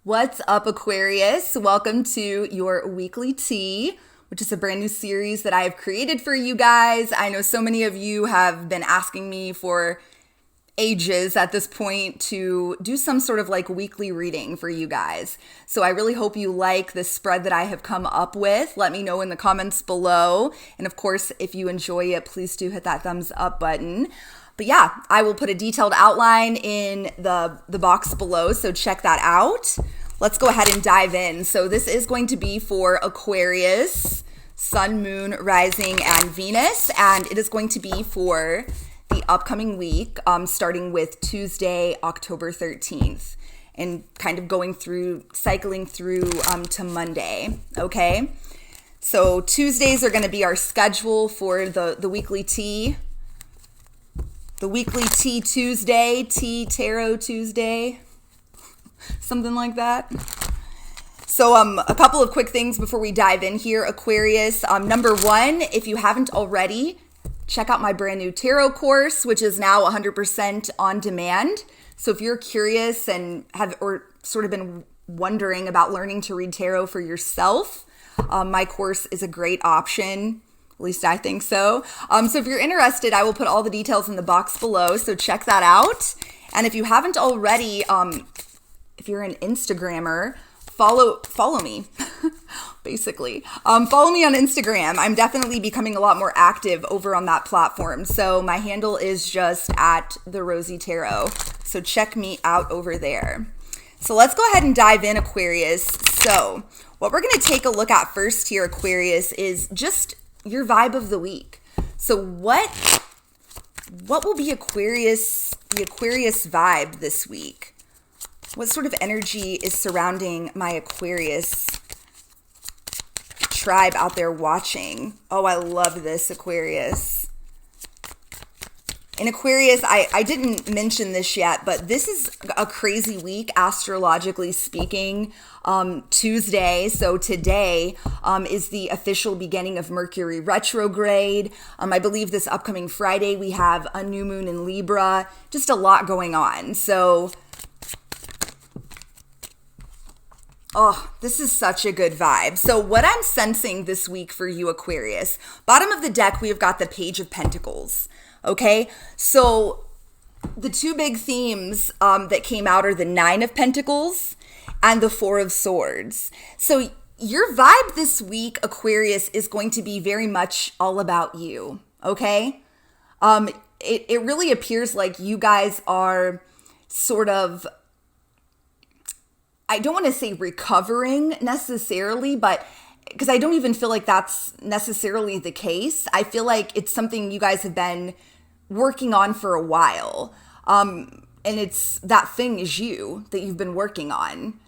What's up, Aquarius? Welcome to your weekly tea, which is a brand new series that I have created for you guys. I know so many of you have been asking me for ages at this point to do some sort of like weekly reading for you guys. So I really hope you like the spread that I have come up with. Let me know in the comments below. And of course, if you enjoy it, please do hit that thumbs up button. But yeah, I will put a detailed outline in the box below, so check that out. Let's go ahead and dive in. So this is going to be for Aquarius, Sun, Moon, Rising, and Venus, and it is going to be for the upcoming week, starting with Tuesday, October 13th, and kind of cycling through to Monday, okay? So Tuesdays are going to be our schedule for the weekly tea. The weekly tea Tuesday, tea tarot Tuesday, something like that. So a couple of quick things before we dive in here, Aquarius. Number one, if you haven't already, check out my brand new tarot course, which is now 100% on demand. So if you're curious and have or sort of been wondering about learning to read tarot for yourself, my course is a great option. At least I think so. So if you're interested, I will put all the details in the box below. So check that out. And if you haven't already, if you're an Instagrammer, follow me, basically. Follow me on Instagram. I'm definitely becoming a lot more active over on that platform. So my handle is just at the Rosy Tarot. So check me out over there. So let's go ahead and dive in, Aquarius. So what we're going to take a look at first here, Aquarius, is just your vibe of the week. So what will be the Aquarius vibe this week? What sort of energy is surrounding my Aquarius tribe out there watching? Oh, I love this, Aquarius. In Aquarius, I didn't mention this yet, but this is a crazy week, astrologically speaking. Tuesday, so today, is the official beginning of Mercury retrograde. I believe this upcoming Friday, we have a new moon in Libra. Just a lot going on. So, this is such a good vibe. So what I'm sensing this week for you, Aquarius, bottom of the deck, we have got the Page of Pentacles. Okay, so the two big themes that came out are the Nine of Pentacles and the Four of Swords. So your vibe this week, Aquarius, is going to be very much all about you, okay? It really appears like you guys are sort of, I don't want to say recovering necessarily, but because I don't even feel like that's necessarily the case. I feel like it's something you guys have been working on for a while. And it's that thing is you that you've been working on.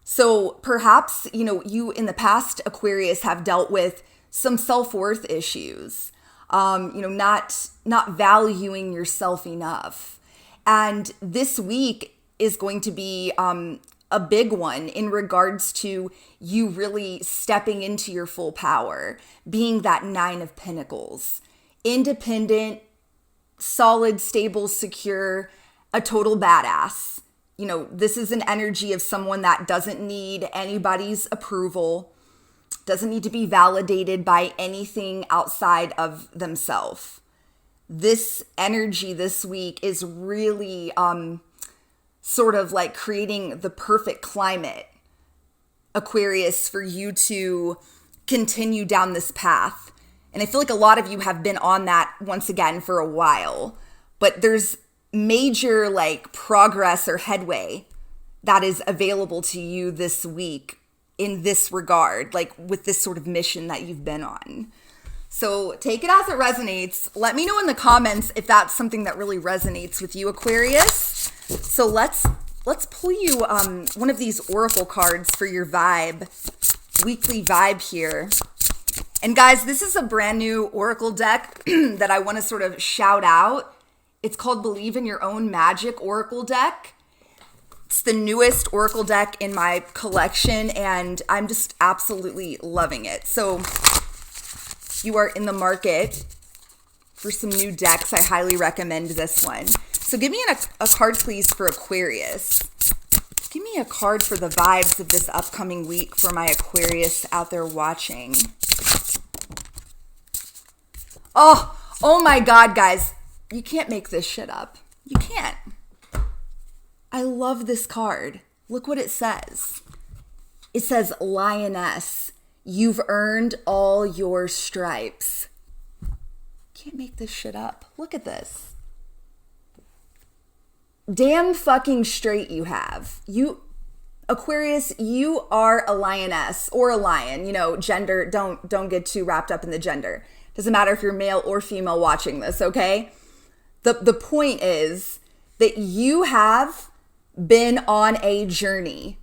So perhaps, you in the past, Aquarius, have dealt with some self-worth issues, not valuing yourself enough. And this week is going to be a big one in regards to you really stepping into your full power, being that Nine of Pentacles, independent, solid, stable, secure, a total badass. This is an energy of someone that doesn't need anybody's approval, doesn't need to be validated by anything outside of themselves. This energy this week is really sort of like creating the perfect climate, Aquarius, for you to continue down this path. And I feel like a lot of you have been on that once again for a while, but there's major like progress or headway that is available to you this week in this regard, like with this sort of mission that you've been on. So take it as it resonates. Let me know in the comments if that's something that really resonates with you, Aquarius. So let's pull you one of these oracle cards for your weekly vibe here. And guys, this is a brand new oracle deck that I want to sort of shout out. It's called Believe in Your Own Magic Oracle Deck. It's the newest oracle deck in my collection, and I'm just absolutely loving it. So you are in the market for some new decks, I highly recommend this one. So give me a card, please, for Aquarius. Give me a card for the vibes of this upcoming week for my Aquarius out there watching. Oh my God, guys. You can't make this shit up. You can't. I love this card. Look what it says. It says, Lioness, you've earned all your stripes. Can't make this shit up. Look at this. Damn fucking straight you have. Aquarius, you are a lioness or a lion. Gender, don't get too wrapped up in the gender. Doesn't matter if you're male or female watching this, okay? The point is that you have been on a journey.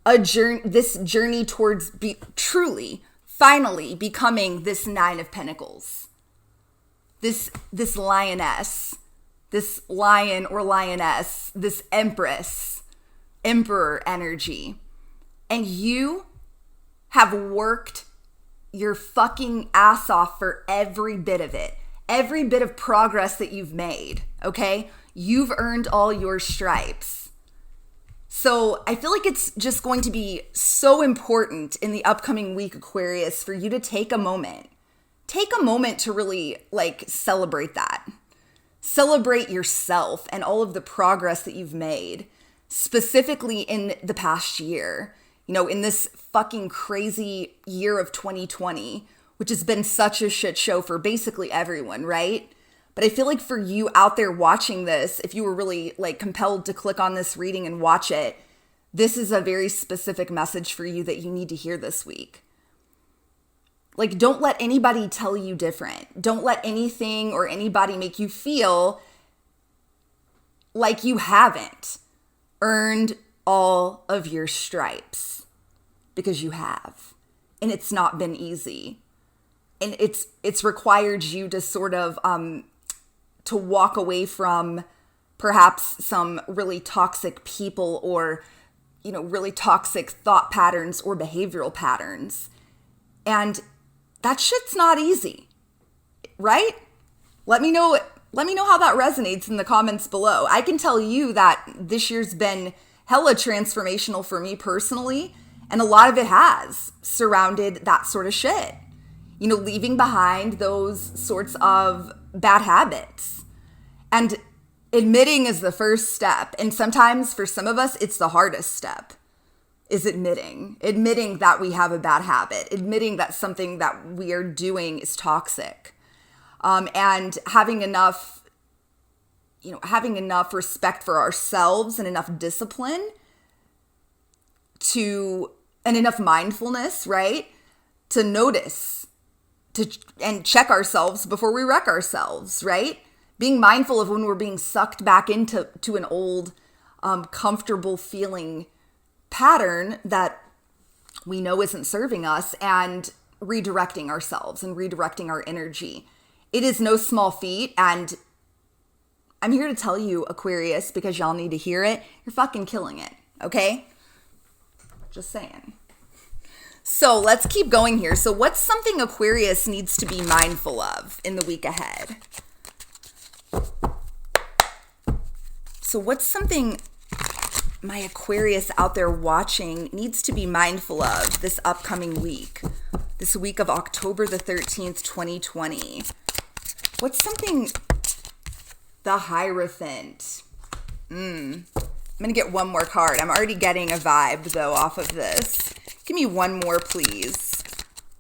This journey towards truly, finally becoming this Nine of Pentacles. This lioness, this lion or lioness, this empress, emperor energy. And you have worked your fucking ass off for every bit of it. Every bit of progress that you've made, okay? You've earned all your stripes. So I feel like it's just going to be so important in the upcoming week, Aquarius, for you to take a moment. Take a moment to really celebrate that. Celebrate yourself and all of the progress that you've made, specifically in the past year. In this fucking crazy year of 2020, which has been such a shit show for basically everyone, right? But I feel like for you out there watching this, if you were really compelled to click on this reading and watch it, this is a very specific message for you that you need to hear this week. Don't let anybody tell you different. Don't let anything or anybody make you feel like you haven't earned all of your stripes, because you have. And it's not been easy. And it's required you to sort of to walk away from perhaps some really toxic people or really toxic thought patterns or behavioral patterns. And that shit's not easy, right? Let me know how that resonates in the comments below. I can tell you that this year's been hella transformational for me personally, and a lot of it has surrounded that sort of shit. Leaving behind those sorts of bad habits. And admitting is the first step. And sometimes for some of us, it's the hardest step, is admitting that we have a bad habit, admitting that something that we are doing is toxic. And having enough respect for ourselves and enough discipline and enough mindfulness, right? To notice and check ourselves before we wreck ourselves, right? Being mindful of when we're being sucked back into an old, comfortable feeling pattern that we know isn't serving us, and redirecting ourselves and redirecting our energy. It is no small feat, and I'm here to tell you, Aquarius, because y'all need to hear it, you're fucking killing it, okay? Just saying. So let's keep going here. So what's something Aquarius needs to be mindful of in the week ahead? So what's something my Aquarius out there watching needs to be mindful of this upcoming week? This week of October the 13th, 2020. What's something... The Hierophant. I'm going to get one more card. I'm already getting a vibe, though, off of this. Give me one more, please.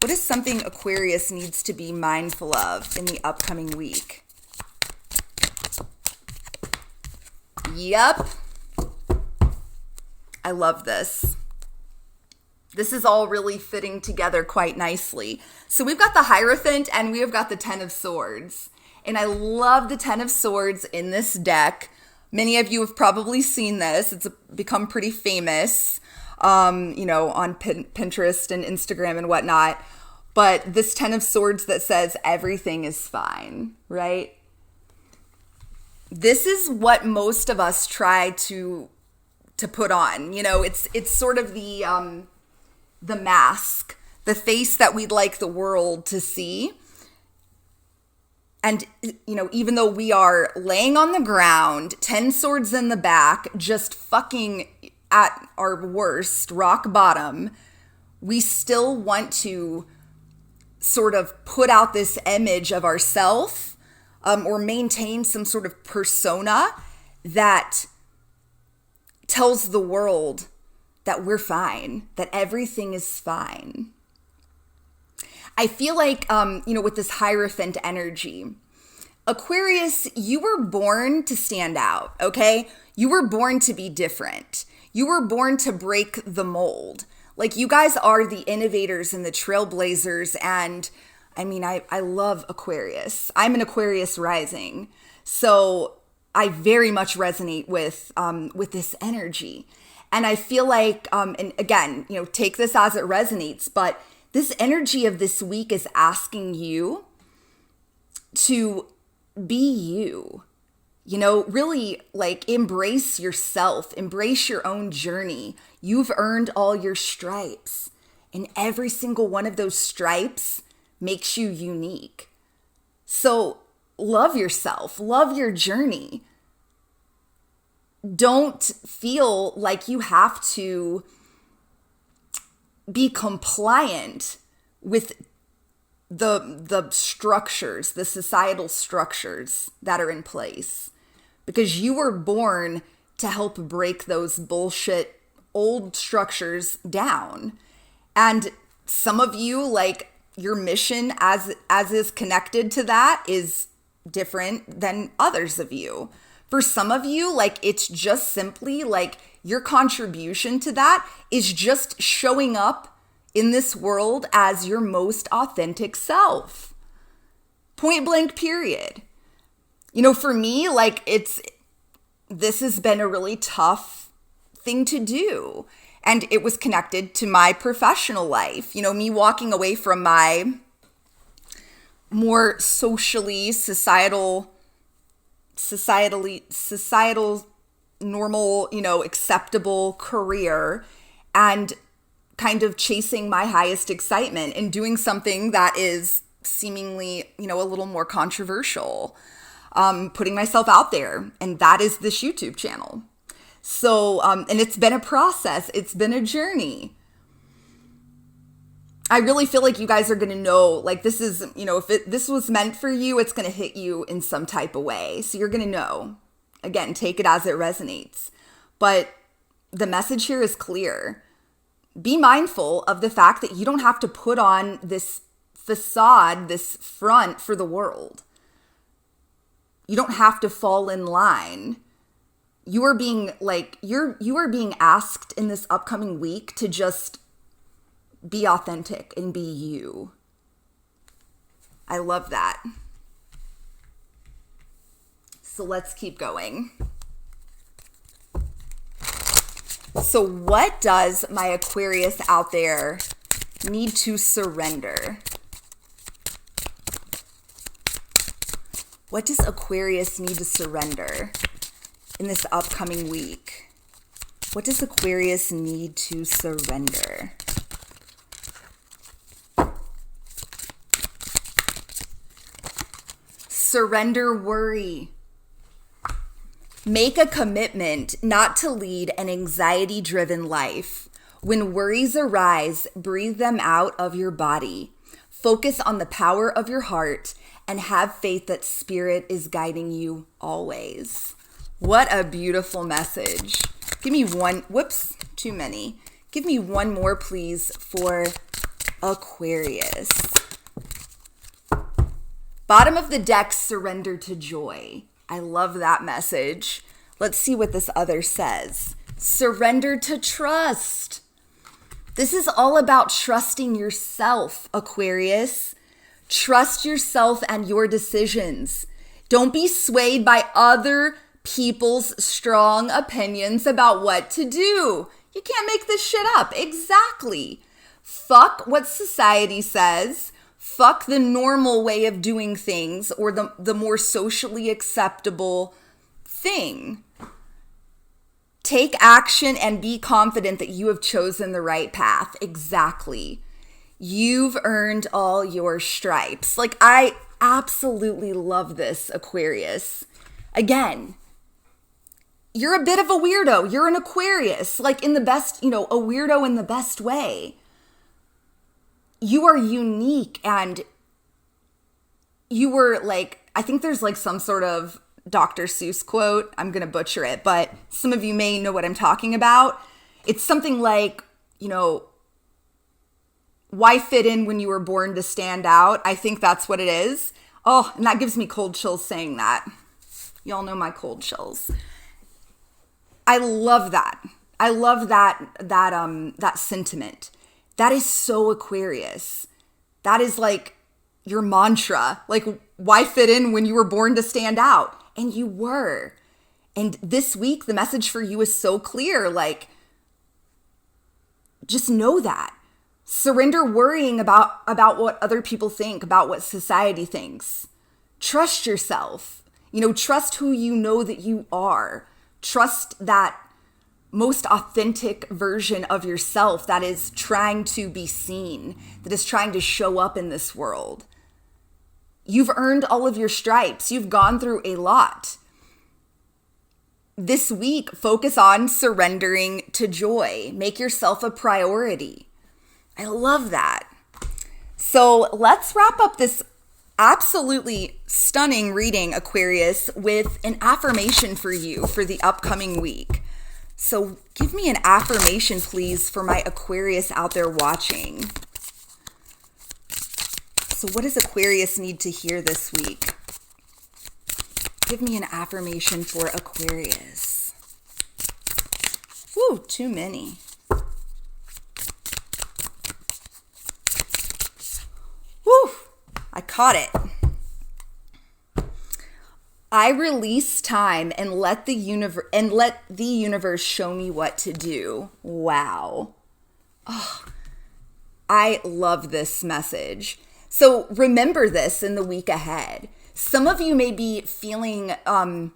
What is something Aquarius needs to be mindful of in the upcoming week? Yep. I love this. This is all really fitting together quite nicely. So we've got the Hierophant and we have got the Ten of Swords. And I love the Ten of Swords in this deck. Many of you have probably seen this. It's become pretty famous, on Pinterest and Instagram and whatnot. But this Ten of Swords that says everything is fine, right? This is what most of us try to put on. It's sort of the mask, the face that we'd like the world to see. And, even though we are laying on the ground, 10 swords in the back, just fucking at our worst, rock bottom, we still want to sort of put out this image of ourselves or maintain some sort of persona that tells the world that we're fine, that everything is fine. I feel like, with this Hierophant energy, Aquarius, you were born to stand out, okay? You were born to be different. You were born to break the mold. Like, you guys are the innovators and the trailblazers. And I mean, I love Aquarius. I'm an Aquarius rising. So I very much resonate with this energy. And I feel like, and again, take this as it resonates, but this energy of this week is asking you to be you. Really like embrace yourself, embrace your own journey. You've earned all your stripes, and every single one of those stripes makes you unique. So love yourself, love your journey. Don't feel like you have to be compliant with the structures, the societal structures that are in place, because you were born to help break those bullshit old structures down. And some of you, like, your mission as is connected to that is different than others of you. For some of you, like, it's just simply like your contribution to that is just showing up in this world as your most authentic self. Point blank, period. For me, like, this has been a really tough thing to do. And it was connected to my professional life. Me walking away from my more societal, normal, acceptable career, and kind of chasing my highest excitement and doing something that is seemingly, a little more controversial, putting myself out there. And that is this YouTube channel. So, and it's been a process. It's been a journey. I really feel like you guys are going to know, like, this is, if this was meant for you, it's going to hit you in some type of way. So you're going to know. Again, take it as it resonates. But the message here is clear. Be mindful of the fact that you don't have to put on this facade, this front for the world. You don't have to fall in line. You are being asked in this upcoming week to just be authentic and be you. I love that. So let's keep going. So what does my Aquarius out there need to surrender? What does Aquarius need to surrender in this upcoming week? What does Aquarius need to surrender? Surrender worry. Make a commitment not to lead an anxiety-driven life. When worries arise, breathe them out of your body. Focus on the power of your heart and have faith that Spirit is guiding you always. What a beautiful message. Give me one, whoops, too many. Give me one more, please, for Aquarius. Bottom of the deck, surrender to joy. I love that message. Let's see what this other says. Surrender to trust. This is all about trusting yourself, Aquarius. Trust yourself and your decisions. Don't be swayed by other people's strong opinions about what to do. You can't make this shit up. Exactly. Fuck what society says. Fuck the normal way of doing things or the more socially acceptable thing. Take action and be confident that you have chosen the right path. Exactly. You've earned all your stripes. Like, I absolutely love this, Aquarius. Again, you're a bit of a weirdo. You're an Aquarius, like in the best, a weirdo in the best way. You are unique, and you were like, I think there's like some sort of Dr. Seuss quote. I'm going to butcher it, but some of you may know what I'm talking about. It's something like, why fit in when you were born to stand out? I think that's what it is. Oh, and that gives me cold chills saying that. Y'all know my cold chills. I love that. I love that sentiment. That is so Aquarius. That is like your mantra. Like, why fit in when you were born to stand out? And you were. And this week, the message for you is so clear. Like, just know that. Surrender worrying about what other people think, about what society thinks. Trust yourself. Trust who you know that you are. Trust that most authentic version of yourself that is trying to be seen, that is trying to show up in this world. You've earned all of your stripes. You've gone through a lot. This week, focus on surrendering to joy. Make yourself a priority. I love that. So let's wrap up this absolutely stunning reading, Aquarius, with an affirmation for you for the upcoming week. So give me an affirmation, please, for my Aquarius out there watching. So what does Aquarius need to hear this week? Give me an affirmation for Aquarius. Woo, too many. Woo, I caught it. I release time and let the universe show me what to do. Wow. Oh, I love this message. So remember this in the week ahead. Some of you may be feeling, and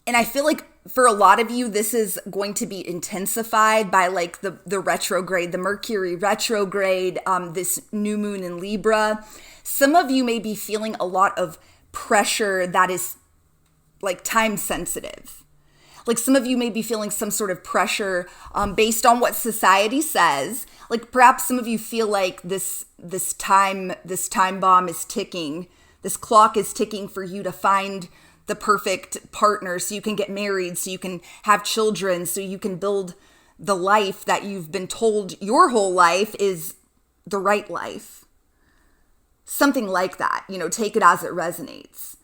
I feel like for a lot of you, this is going to be intensified by like the retrograde, the Mercury retrograde, this new moon in Libra. Some of you may be feeling a lot of pressure that is like time sensitive. Like some of you may be feeling some sort of pressure based on what society says. Like perhaps some of you feel like this time bomb is ticking. This clock is ticking for you to find the perfect partner so you can get married, so you can have children, so you can build the life that you've been told your whole life is the right life. Something like that, take it as it resonates.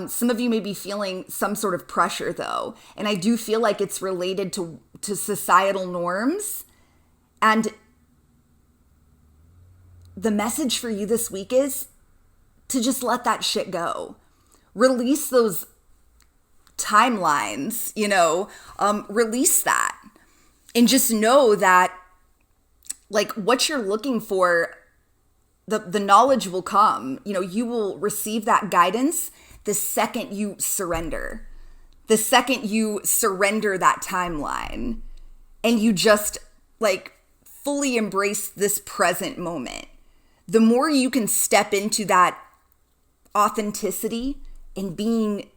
Some of you may be feeling some sort of pressure though. And I do feel like it's related to societal norms. And the message for you this week is to just let that shit go. Release those timelines, release that. And just know that like what you're looking for, the knowledge will come. You will receive that guidance the second you surrender. The second you surrender that timeline and you just like fully embrace this present moment. The more you can step into that authenticity and being,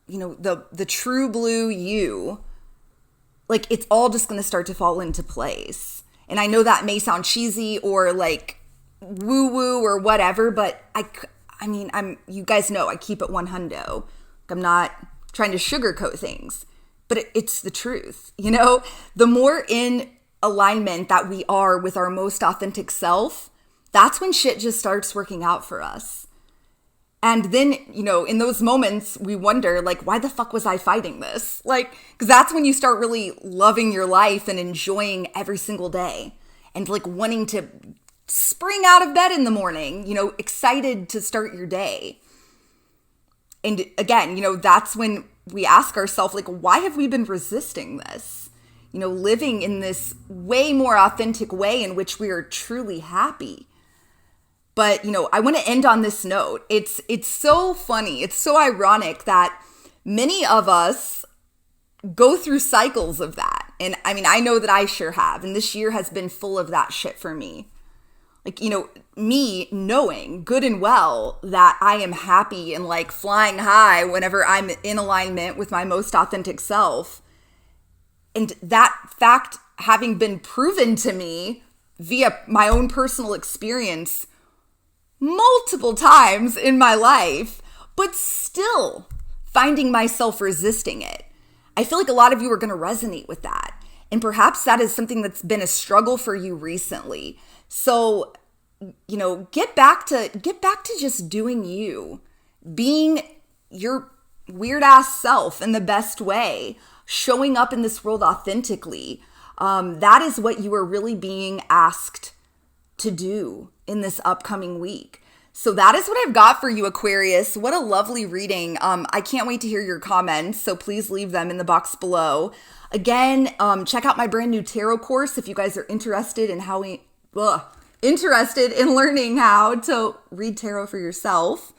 the true blue you, like it's all just going to start to fall into place. And I know that may sound cheesy or like woo-woo or whatever, but you guys know I keep it 100. I'm not trying to sugarcoat things, but it's the truth. The more in alignment that we are with our most authentic self, that's when shit just starts working out for us. And then, in those moments, we wonder, like, why the fuck was I fighting this? Like, because that's when you start really loving your life and enjoying every single day and like wanting to spring out of bed in the morning, excited to start your day. And again, that's when we ask ourselves, like, why have we been resisting this? Living in this way more authentic way in which we are truly happy. But, I want to end on this note. It's so funny. It's so ironic that many of us go through cycles of that. And I know that I sure have. And this year has been full of that shit for me. like, me knowing good and well that I am happy and like flying high whenever I'm in alignment with my most authentic self. And that fact having been proven to me via my own personal experience multiple times in my life, but still finding myself resisting it. I feel like a lot of you are going to resonate with that. And perhaps that is something that's been a struggle for you recently. So, get back to just doing you, being your weird ass self in the best way, showing up in this world authentically. That is what you are really being asked to do in this upcoming week. So that is what I've got for you, Aquarius. What a lovely reading. I can't wait to hear your comments, so please leave them in the box below. Again, check out my brand new tarot course if you guys are interested in interested in learning how to read tarot for yourself.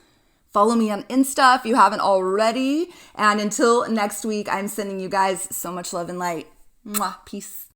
Follow me on Insta if you haven't already. And until next week, I'm sending you guys so much love and light. Mwah. Peace.